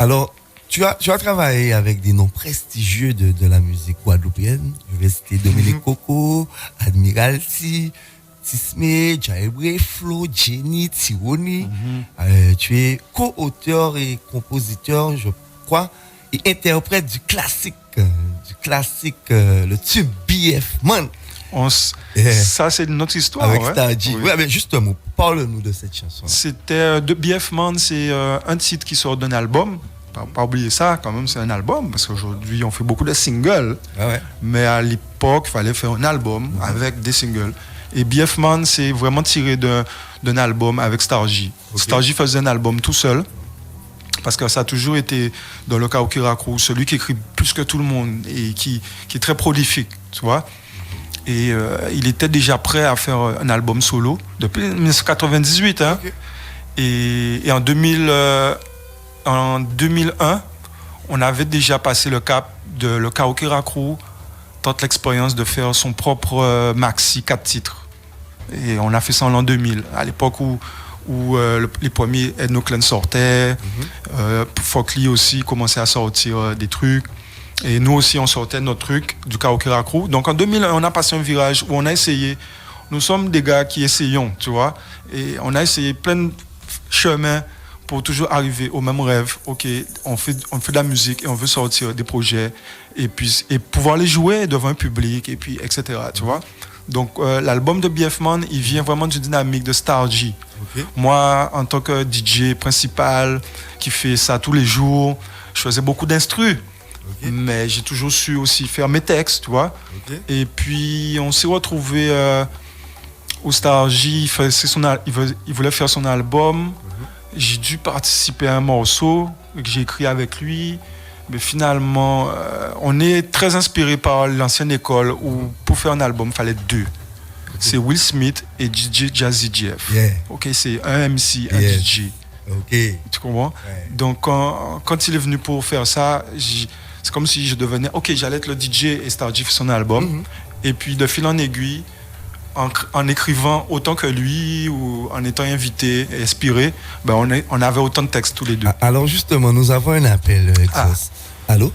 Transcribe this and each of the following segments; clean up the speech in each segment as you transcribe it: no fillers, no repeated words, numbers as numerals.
Alors, tu as travaillé avec des noms prestigieux de la musique guadeloupéenne. Je vais citer Dominique Coco, Admiralty, Tismé, Jaibre, Flo, Jenny, Tironi. Tu es co-auteur et compositeur, je crois, et interprète du classique, le tube BF Man. Ça, c'est notre histoire. Avec Stargy. Oui, mais justement, parle-nous de cette chanson. C'était de BF Man, c'est un titre qui sort d'un album. Pas oublier ça, quand même, c'est un album, parce qu'aujourd'hui, on fait beaucoup de singles. Mais à l'époque, il fallait faire un album avec des singles. Et BF Man, c'est vraiment tiré d'un album avec Stargy. Stargy faisait un album tout seul, parce que ça a toujours été, dans le cas au Kirakou, celui qui écrit plus que tout le monde et qui est très prolifique, tu vois. Et il était déjà prêt à faire un album solo depuis 1998. Hein. Et en 2001, on avait déjà passé le cap de le Karaoke Racrou, tente l'expérience de faire son propre maxi 4 titres. Et on a fait ça en l'an 2000, à l'époque où les premiers Ethno Clan sortaient, Folkly aussi commençait à sortir des trucs. Et nous aussi, on sortait notre truc du Karaoke Racrou. Donc en 2001, on a passé un virage où on a essayé. Nous sommes des gars qui essayons, tu vois. Et on a essayé plein de chemins pour toujours arriver au même rêve. Ok, on fait de la musique et on veut sortir des projets et pouvoir les jouer devant un public et puis etc. Tu vois. Donc l'album de BF Man, il vient vraiment d'une dynamique de Stargy. Moi, en tant que DJ principal qui fait ça tous les jours, je faisais beaucoup d'instrus. Mais j'ai toujours su aussi faire mes textes, tu vois. Et puis on s'est retrouvé au Stargy, il voulait faire son album. J'ai dû participer à un morceau que j'ai écrit avec lui. Mais finalement, on est très inspiré par l'ancienne école où pour faire un album, il fallait 2. C'est Will Smith et DJ Jazzy Jeff. C'est un MC, un DJ. Tu comprends? Donc quand il est venu pour faire ça, c'est comme si je devenais, j'allais être le DJ et Stargy fait son album. Et puis de fil en aiguille, en écrivant autant que lui ou en étant invité et inspiré, on avait autant de textes tous les deux. Alors justement, nous avons un appel. Allô?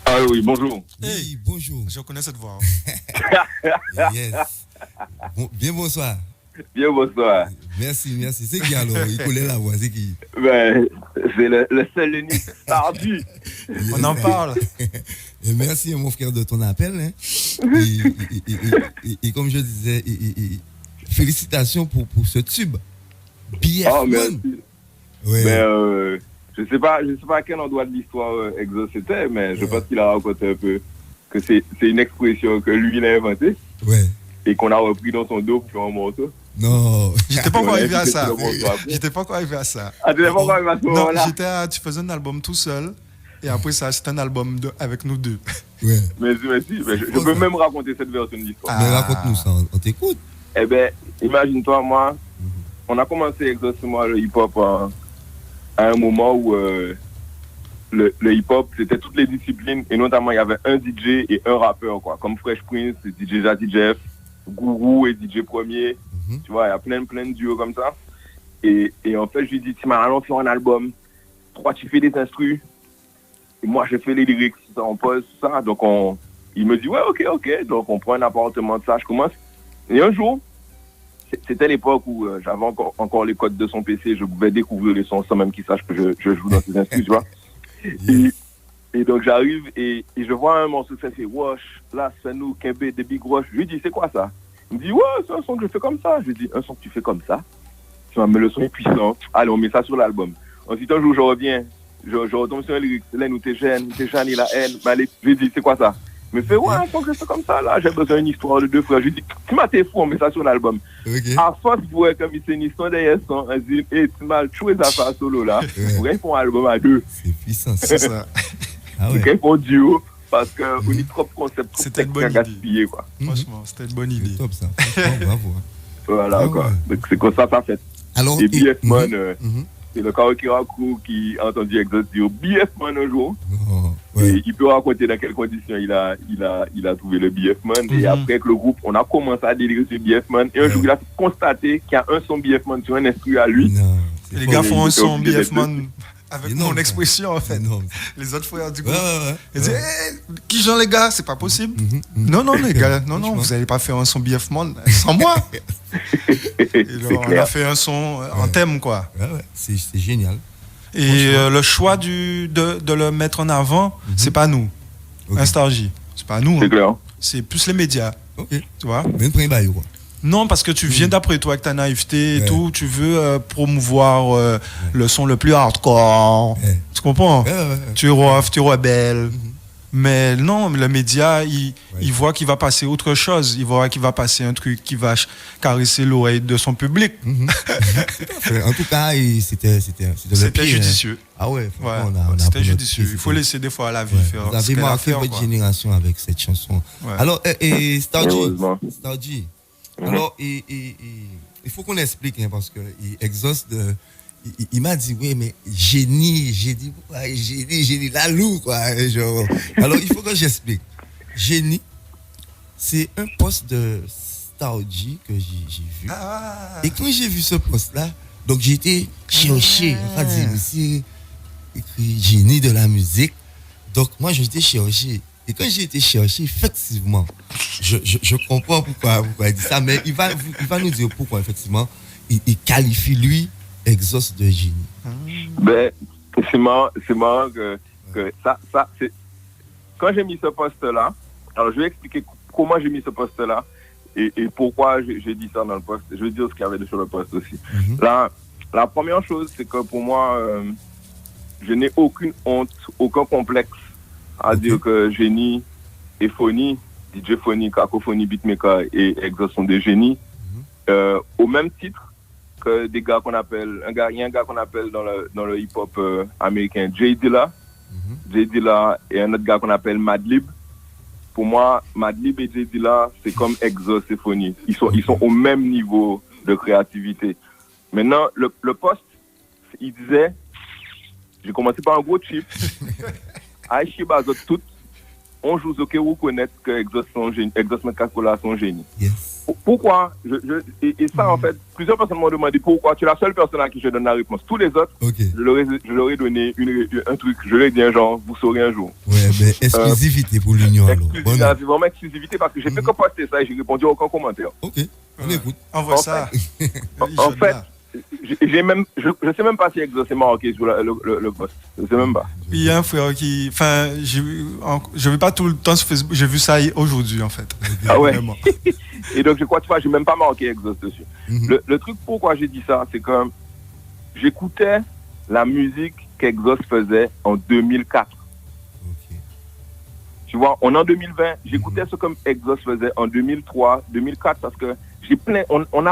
Ah oui, bonjour. Hey, bonjour. Je reconnais cette voix. Yes. Bien bonsoir. Bien bonsoir. Merci. C'est qui alors? Il connaît la voix, c'est qui? C'est le seul unique Stargy. On en parle. Et merci mon frère de ton appel. Hein. Et comme je disais, félicitations pour ce tube. BF Man. Je sais pas à quel endroit de l'histoire Exo c'était, mais je pense qu'il a raconté un peu que c'est une expression que lui il a inventée. Et qu'on a repris dans son dos pour faire un morceau. Non. J'étais pas encore arrivé à ça. Ah, tu n'es pas encore arrivé à ce moment-là? Tu faisais un album tout seul. Et après ça, c'est un album avec nous deux. Merci. Je peux même raconter cette version de l'histoire. Mais raconte-nous ça, on t'écoute. Eh bien, imagine-toi, moi, on a commencé exactement le hip-hop à un moment où le hip-hop, c'était toutes les disciplines. Et notamment, il y avait un DJ et un rappeur, quoi. Comme Fresh Prince, DJ Jazzy Jeff, Gourou et DJ Premier. Tu vois, il y a plein de duos comme ça. Et en fait, je lui dis, allons faire un album. Toi, tu fais des instrus. Et moi, je fais les lyrics. On pose ça. Donc, il me dit, ouais, ok. Donc, on prend un appartement de ça. Je commence. Et un jour, c'était l'époque où j'avais encore les codes de son PC. Je pouvais découvrir les sons sans même qu'il sache que je joue dans ses instrus, tu vois. Et donc, j'arrive et je vois un morceau qui fait Wash, là, c'est nous, Kembe, des Big Wash. Je lui dis, c'est quoi ça? Il me dit, ouais, c'est un son que je fais comme ça. Je lui dis, un son que tu fais comme ça? Tu vois, mais le son est puissant. Allez, on met ça sur l'album. Ensuite, un jour, je reviens. Je retombe sur un lyric. Là, nous, t'es jeune, il a haine. Allez, je lui dis, c'est quoi ça? Il me fait, ouais, un son que je fais comme ça, là. J'ai besoin d'une histoire de 2 frères. Je lui dis, tu m'as t'es fou, on met ça sur l'album. À force, vous voyez, comme c'est une histoire derrière son, elle dit, tu m'as tué ça faire solo, là. Vous voyez, pour un album à 2. C'est puissant, c'est ça. C'est pour duo. Parce qu'on est trop concept. C'était une bonne idée. Quoi. Franchement, c'était une bonne idée. C'est top, ça. Bravo. Voilà, quoi. Donc, c'est comme ça fait. Alors, et BF Man, c'est le Karaoke Racrou qui a entendu Exos dire BF Man un jour. Et il peut raconter dans quelles conditions il a trouvé le BF Man. Et après, avec le groupe, on a commencé à délirer sur BF Man. Et un jour, il a constaté qu'il y a un son BF Man sur un instru à lui. Les gars font un son BF Man Avec énorme, mon ça. expression, en fait. Énorme. Les autres frères du Ouais, groupe. ouais, ouais. Ils disaient, qui Jean, les gars, c'est pas possible. Mhm. Non, les gars, non, Franchement. vous allez pas faire un son BF Monde sans moi. Et là, C'est on a clair. fait un son en thème, quoi. Ouais, ouais. C'est génial. Et le choix de le mettre en avant, c'est pas nous. Ok. Instargy. C'est pas nous. C'est hein. clair. C'est plus les médias. Ok. Tu vois? Même premier bail, quoi. Non, parce que tu viens d'après toi avec ta naïveté et Ouais. tout. Tu veux promouvoir le son le plus hardcore. Ouais. Tu comprends? Ouais, ouais, ouais. Tu es rough, tu es rebelle. Mais non, le média, il voit qu'il va passer autre chose. Il voit qu'il va passer un truc qui va caresser l'oreille de son public. En tout cas, c'était le C'était pire, judicieux. hein. Ah ouais, Ouais, franchement, on a c'était appris notre judicieux. pied, Il faut c'était- laisser des fois à la vie Ouais. faire Vous ce avez qu'elle a à marqué faire, votre quoi. génération avec cette chanson. Ouais. Alors, Stargy, Heureusement. Stargy, alors, il faut qu'on explique, hein, parce que Exhaust, il m'a dit, oui, mais génie, j'ai dit, ouais, génie, la loup, quoi. Genre. Alors, il faut que j'explique. Génie, c'est un poste de Stargy que j'ai vu. Ah. Et quand j'ai vu ce poste-là, donc j'ai été chercher, on va dire, monsieur, écrit génie de la musique. Donc moi, j'ai été chercher. Et quand j'ai été chercher, effectivement, je comprends pourquoi il dit ça, mais il va nous dire pourquoi, effectivement, il qualifie, lui, Exhaust de génie. Ben, c'est marrant que ça c'est... Quand j'ai mis ce poste-là, alors je vais expliquer comment j'ai mis ce poste-là et pourquoi j'ai dit ça dans le poste. Je vais dire ce qu'il y avait sur le poste aussi. La première chose, c'est que pour moi, je n'ai aucune honte, aucun complexe à dire que Génie et Phony, DJ Phony, Cacophonie, Beatmaker et Exhaust sont des génies, au même titre que des gars qu'on appelle, il y a un gars qu'on appelle dans le hip-hop américain, Jay Dilla. Jay Dilla et un autre gars qu'on appelle Madlib. Pour moi, Madlib et Jay Dilla, c'est comme Exhaust et Phony. Ils sont au même niveau de créativité. Maintenant, le poste, il disait, j'ai commencé par un gros chip. Aïchi Bazot tout, on joue au que vous connaissez que Exhaust Coca-Cola sont génies. Yes. Pourquoi et ça, en fait, plusieurs personnes m'ont demandé pourquoi. Tu es la seule personne à qui je donne la réponse. Tous les autres, Ok. je leur ai donné un truc. Je leur ai dit un genre, vous saurez un jour. Ouais, mais exclusivité pour l'Union, alors. Exclusivité, c'est vraiment exclusivité parce que j'ai fait que poster ça et j'ai répondu à aucun commentaire. Ok, on écoute. Envoie En ça. En fait, je sais même pas si Exhaust est marqué sur le poste. Je sais même pas. Il y a un frère qui. Enfin, je vais pas tout le temps sur Facebook. J'ai vu ça aujourd'hui, en fait. Ah ouais. Vraiment. Et donc, je crois, tu vois, j'ai même pas marqué Exhaust dessus. Le truc pourquoi j'ai dit ça, c'est que j'écoutais la musique qu'Exhaust faisait en 2004. Ok. Tu vois, on est en 2020, j'écoutais ce que Exhaust faisait en 2003, 2004, parce que on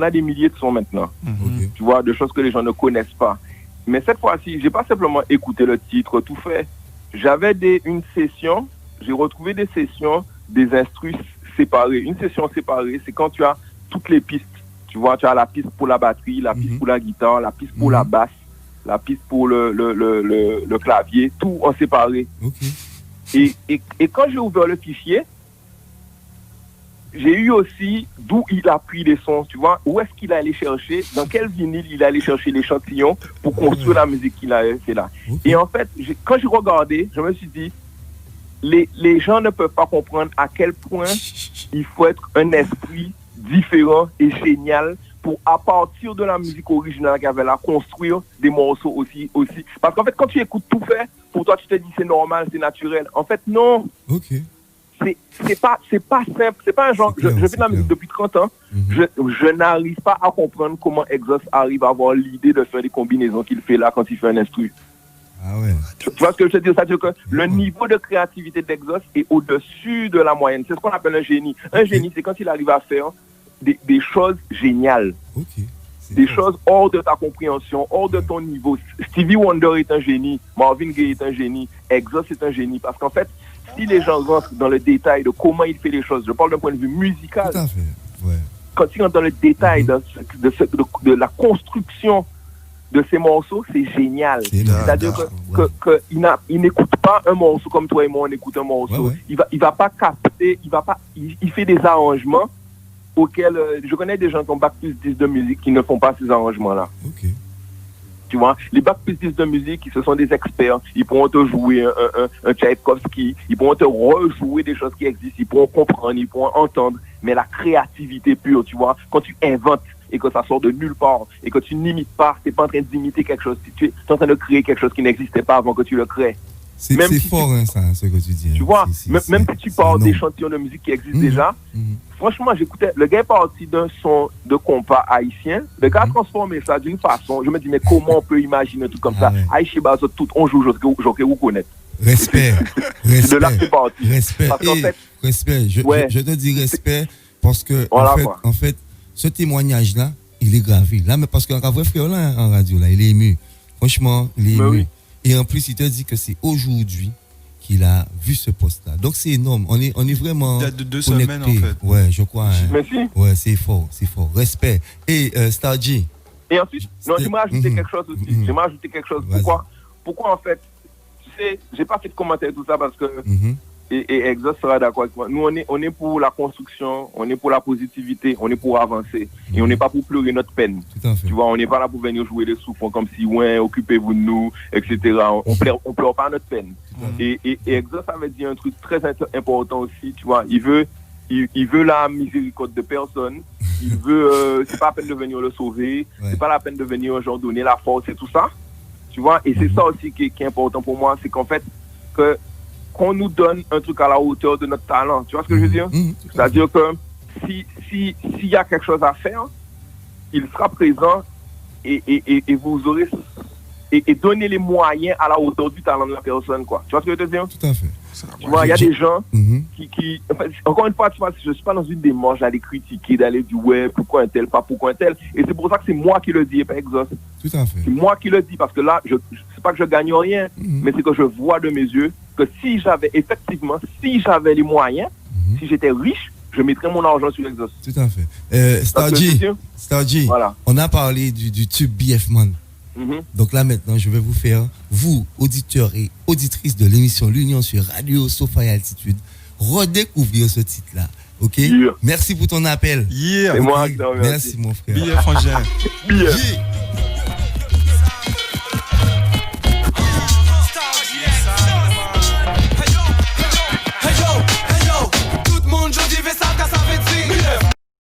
a des milliers de sons maintenant. Ok. Tu vois, de choses que les gens ne connaissent pas. Mais cette fois-ci, j'ai pas simplement écouté le titre, tout fait. J'avais une session, j'ai retrouvé des sessions, des instrus séparés. Une session séparée, c'est quand tu as toutes les pistes. Tu vois, tu as la piste pour la batterie, la piste pour la guitare, la piste pour la basse, la piste pour le clavier, tout en séparé. Ok. Et quand j'ai ouvert le fichier, j'ai eu aussi d'où il a pris les sons, tu vois, où est-ce qu'il allait chercher, dans quel vinyle il allait chercher l'échantillon pour construire la musique qu'il a fait là. Ok. Et en fait, quand j'ai regardé, je me suis dit, les gens ne peuvent pas comprendre à quel point il faut être un esprit différent et génial pour, à partir de la musique originale qu'il y avait là, construire des morceaux aussi. Parce qu'en fait, quand tu écoutes tout fait, pour toi, tu te dis c'est normal, c'est naturel. En fait, non. Ok. C'est pas simple, c'est pas un genre. C'est clair, Je fais de la c'est musique clair. depuis 30 ans. Je n'arrive pas à comprendre comment Exhaust arrive à avoir l'idée de faire des combinaisons qu'il fait là quand il fait un instru. Ah ouais. Tu vois ce que je te dis? C'est-à-dire que le niveau de créativité d'Exhaust est au-dessus de la moyenne. C'est ce qu'on appelle un génie. Un génie, c'est quand il arrive à faire des choses géniales. Ok. C'est Des fort. choses hors de ta compréhension, hors de ton niveau. Stevie Wonder est un génie, Marvin Gaye est un génie, Exhaust est un génie. Parce qu'en fait, si les gens rentrent dans le détail de comment il fait les choses, je parle d'un point de vue musical, Tout à fait. Ouais. quand ils rentrent dans le détail de la construction de ces morceaux, c'est génial. C'est énorme. C'est-à-dire Ouais. qu'il n'écoute pas un morceau comme toi et moi, on écoute un morceau. Ouais, ouais. Il va pas capter, il fait des arrangements auxquels je connais des gens qui ont bac plus 10 de musique qui ne font pas ces arrangements-là. Ok. tu vois. Les backpististes de musique, ce sont des experts. Ils pourront te jouer un Tchaïkovski, ils pourront te rejouer des choses qui existent, ils pourront comprendre, ils pourront entendre. Mais la créativité pure, tu vois, quand tu inventes et que ça sort de nulle part et que tu n'imites pas, tu n'es pas en train d'imiter quelque chose, tu es en train de créer quelque chose qui n'existait pas avant que tu le crées. C'est fort, hein, ça, ce que tu dis. Tu vois, même si tu parles d'échantillons de musique qui existent déjà, franchement, j'écoutais, le gars est parti d'un son de compas haïtien, le gars a transformé ça d'une façon, je me dis, mais comment on peut imaginer un truc comme ça? Haïti, tout, on joue, je vous connais. Respect. De là, c'est parti. Respect. Parce qu'en fait, respect. Je te dis respect parce que, en fait, ce témoignage-là, il est gravé. Là, mais parce qu'un vrai frère là, en radio, là, il est ému. Franchement, il est ému. Oui. Et en plus, il te dit que c'est aujourd'hui qu'il a vu ce poste-là. Donc, c'est énorme. On est vraiment. Il y a 2 connectés. semaines, en fait. Ouais, je crois. Hein. Merci. Ouais, c'est fort. Respect. Et Stargy. Et ensuite, non, j'aimerais ajouter quelque chose aussi. J'aimerais ajouter quelque chose. Pourquoi, en fait, tu sais, j'ai pas fait de commentaire tout ça parce que. Et Exos sera d'accord avec moi. Nous, on est pour la construction, on est pour la positivité, on est pour avancer. Et on n'est pas pour pleurer notre peine. Tout à fait. Tu vois, on n'est pas là pour venir jouer des souffrants comme si, ouais, occupez-vous de nous, etc. On pleure pas notre peine. Et Exos avait dit un truc très important aussi, tu vois. Il veut la miséricorde de personne. Il veut, c'est pas la peine de venir le sauver. C'est pas la peine de venir, genre, donner la force et tout ça. Tu vois, et c'est ça aussi qui est important pour moi, c'est qu'en fait, qu'on nous donne un truc à la hauteur de notre talent. Tu vois ce que je veux dire? C'est-à-dire que s'il y a quelque chose à faire, il sera présent et vous aurez et donner les moyens à la hauteur du talent de la personne, quoi. Tu vois ce que je veux dire? Tout à fait. Tu vois, il y a des gens qui encore une fois, tu vois, je suis pas dans une démarche d'aller critiquer, d'aller dire ouais, pourquoi un tel, pas pourquoi un tel. Et c'est pour ça que c'est moi qui le dis et pas Exos. Tout à fait. C'est moi qui le dis parce que là, c'est pas que je gagne rien, mais c'est que je vois de mes yeux que si j'avais les moyens, si j'étais riche, je mettrais mon argent sur Exos. Tout à fait. Stargy, voilà. On a parlé du tube BF Man. Donc là maintenant, je vais vous faire, vous, auditeurs et auditrices de l'émission L'Union sur Radio Sofa et Altitude, redécouvrir ce titre-là. Ok? Merci pour ton appel. C'est moi qui Merci mon frère. Billet frangin. Billet.